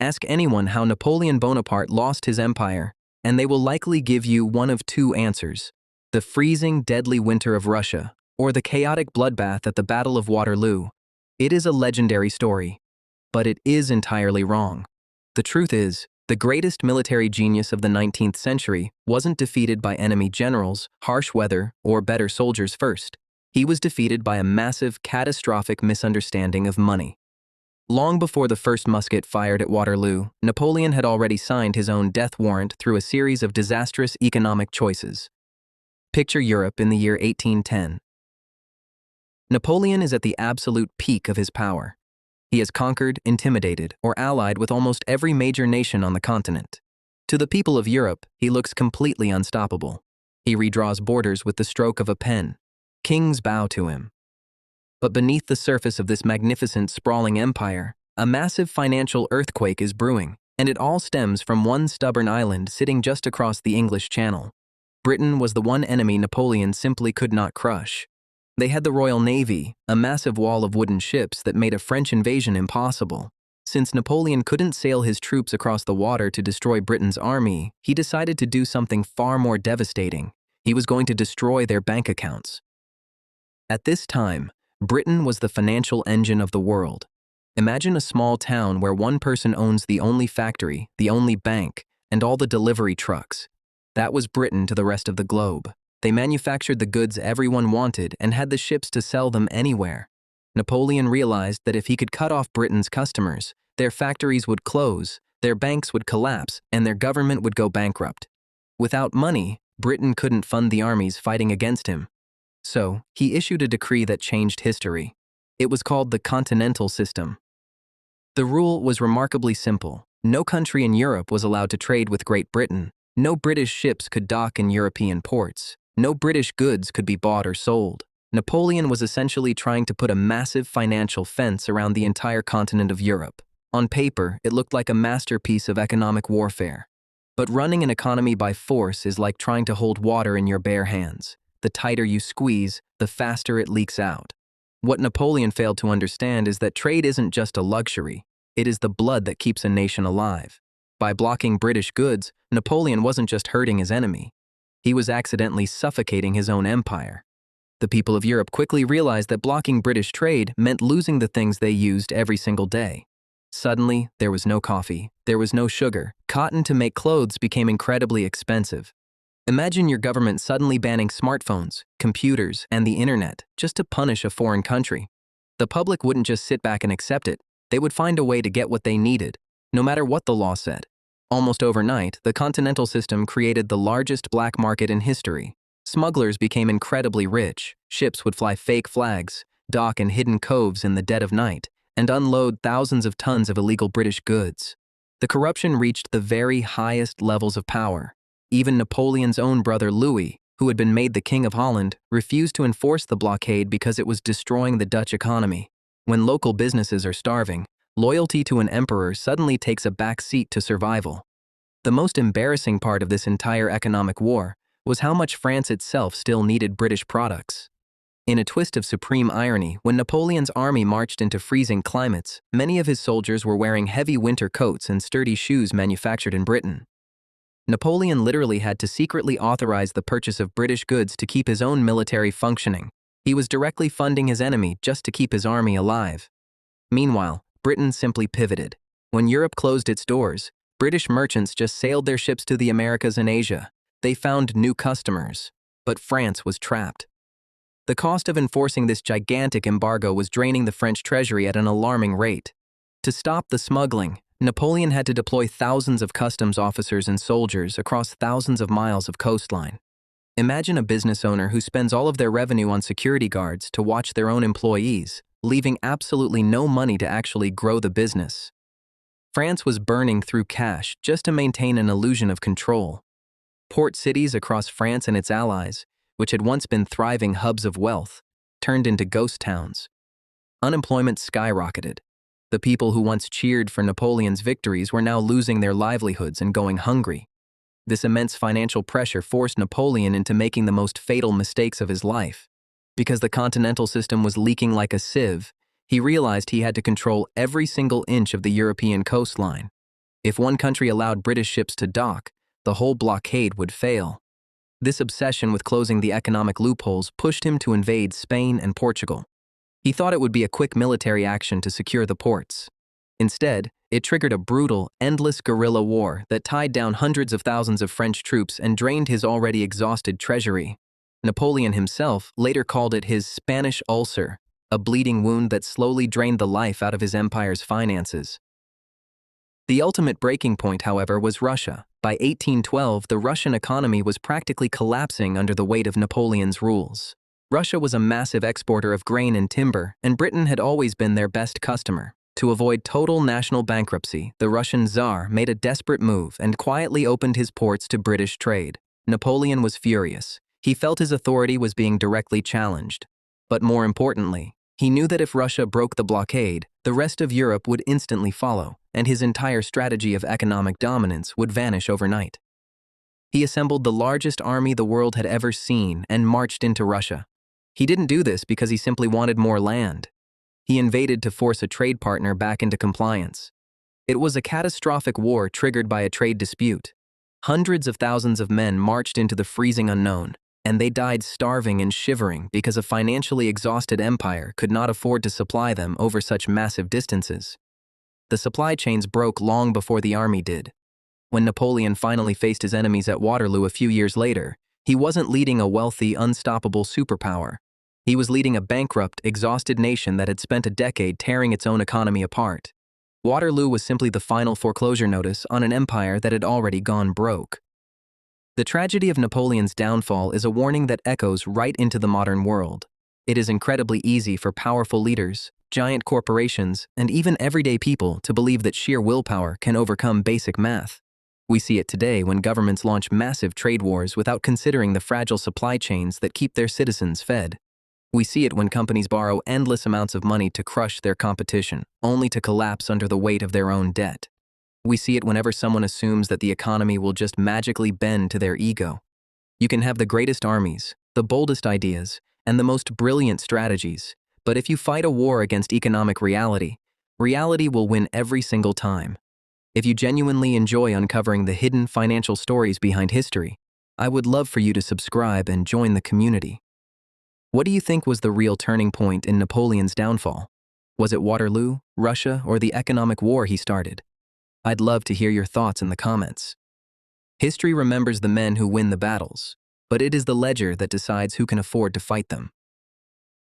Ask anyone how Napoleon Bonaparte lost his empire, and they will likely give you one of two answers: the freezing, deadly winter of Russia, or the chaotic bloodbath at the Battle of Waterloo. It is a legendary story, but it is entirely wrong. The truth is, the greatest military genius of the 19th century wasn't defeated by enemy generals, harsh weather, or better soldiers first. He was defeated by a massive, catastrophic misunderstanding of money. Long before the first musket fired at Waterloo, Napoleon had already signed his own death warrant through a series of disastrous economic choices. Picture Europe in the year 1810. Napoleon is at the absolute peak of his power. He has conquered, intimidated, or allied with almost every major nation on the continent. To the people of Europe, he looks completely unstoppable. He redraws borders with the stroke of a pen. Kings bow to him. But beneath the surface of this magnificent, sprawling empire, a massive financial earthquake is brewing, and it all stems from one stubborn island sitting just across the English Channel. Britain was the one enemy Napoleon simply could not crush. They had the Royal Navy, a massive wall of wooden ships that made a French invasion impossible. Since Napoleon couldn't sail his troops across the water to destroy Britain's army, he decided to do something far more devastating. He was going to destroy their bank accounts. At this time, Britain was the financial engine of the world. Imagine a small town where one person owns the only factory, the only bank, and all the delivery trucks. That was Britain to the rest of the globe. They manufactured the goods everyone wanted and had the ships to sell them anywhere. Napoleon realized that if he could cut off Britain's customers, their factories would close, their banks would collapse, and their government would go bankrupt. Without money, Britain couldn't fund the armies fighting against him. So, he issued a decree that changed history. It was called the Continental System. The rule was remarkably simple. No country in Europe was allowed to trade with Great Britain. No British ships could dock in European ports. No British goods could be bought or sold. Napoleon was essentially trying to put a massive financial fence around the entire continent of Europe. On paper, it looked like a masterpiece of economic warfare. But running an economy by force is like trying to hold water in your bare hands. The tighter you squeeze, the faster it leaks out. What Napoleon failed to understand is that trade isn't just a luxury. It is the blood that keeps a nation alive. By blocking British goods, Napoleon wasn't just hurting his enemy. He was accidentally suffocating his own empire. The people of Europe quickly realized that blocking British trade meant losing the things they used every single day. Suddenly, there was no coffee, there was no sugar. Cotton to make clothes became incredibly expensive. Imagine your government suddenly banning smartphones, computers, and the internet just to punish a foreign country. The public wouldn't just sit back and accept it. They would find a way to get what they needed, no matter what the law said. Almost overnight, the Continental System created the largest black market in history. Smugglers became incredibly rich. Ships would fly fake flags, dock in hidden coves in the dead of night, and unload thousands of tons of illegal British goods. The corruption reached the very highest levels of power. Even Napoleon's own brother Louis, who had been made the King of Holland, refused to enforce the blockade because it was destroying the Dutch economy. When local businesses are starving, loyalty to an emperor suddenly takes a back seat to survival. The most embarrassing part of this entire economic war was how much France itself still needed British products. In a twist of supreme irony, when Napoleon's army marched into freezing climates, many of his soldiers were wearing heavy winter coats and sturdy shoes manufactured in Britain. Napoleon literally had to secretly authorize the purchase of British goods to keep his own military functioning. He was directly funding his enemy just to keep his army alive. Meanwhile, Britain simply pivoted. When Europe closed its doors, British merchants just sailed their ships to the Americas and Asia. They found new customers, but France was trapped. The cost of enforcing this gigantic embargo was draining the French treasury at an alarming rate. To stop the smuggling, Napoleon had to deploy thousands of customs officers and soldiers across thousands of miles of coastline. Imagine a business owner who spends all of their revenue on security guards to watch their own employees, leaving absolutely no money to actually grow the business. France was burning through cash just to maintain an illusion of control. Port cities across France and its allies, which had once been thriving hubs of wealth, turned into ghost towns. Unemployment skyrocketed. The people who once cheered for Napoleon's victories were now losing their livelihoods and going hungry. This immense financial pressure forced Napoleon into making the most fatal mistakes of his life. Because the Continental System was leaking like a sieve, he realized he had to control every single inch of the European coastline. If one country allowed British ships to dock, the whole blockade would fail. This obsession with closing the economic loopholes pushed him to invade Spain and Portugal. He thought it would be a quick military action to secure the ports. Instead, it triggered a brutal, endless guerrilla war that tied down hundreds of thousands of French troops and drained his already exhausted treasury. Napoleon himself later called it his Spanish ulcer, a bleeding wound that slowly drained the life out of his empire's finances. The ultimate breaking point, however, was Russia. By 1812, the Russian economy was practically collapsing under the weight of Napoleon's rules. Russia was a massive exporter of grain and timber, and Britain had always been their best customer. To avoid total national bankruptcy, the Russian Tsar made a desperate move and quietly opened his ports to British trade. Napoleon was furious. He felt his authority was being directly challenged. But more importantly, he knew that if Russia broke the blockade, the rest of Europe would instantly follow, and his entire strategy of economic dominance would vanish overnight. He assembled the largest army the world had ever seen and marched into Russia. He didn't do this because he simply wanted more land. He invaded to force a trade partner back into compliance. It was a catastrophic war triggered by a trade dispute. Hundreds of thousands of men marched into the freezing unknown, and they died starving and shivering because a financially exhausted empire could not afford to supply them over such massive distances. The supply chains broke long before the army did. When Napoleon finally faced his enemies at Waterloo a few years later, he wasn't leading a wealthy, unstoppable superpower. He was leading a bankrupt, exhausted nation that had spent a decade tearing its own economy apart. Waterloo was simply the final foreclosure notice on an empire that had already gone broke. The tragedy of Napoleon's downfall is a warning that echoes right into the modern world. It is incredibly easy for powerful leaders, giant corporations, and even everyday people to believe that sheer willpower can overcome basic math. We see it today when governments launch massive trade wars without considering the fragile supply chains that keep their citizens fed. We see it when companies borrow endless amounts of money to crush their competition, only to collapse under the weight of their own debt. We see it whenever someone assumes that the economy will just magically bend to their ego. You can have the greatest armies, the boldest ideas, and the most brilliant strategies, but if you fight a war against economic reality, reality will win every single time. If you genuinely enjoy uncovering the hidden financial stories behind history, I would love for you to subscribe and join the community. What do you think was the real turning point in Napoleon's downfall? Was it Waterloo, Russia, or the economic war he started? I'd love to hear your thoughts in the comments. History remembers the men who win the battles, but it is the ledger that decides who can afford to fight them.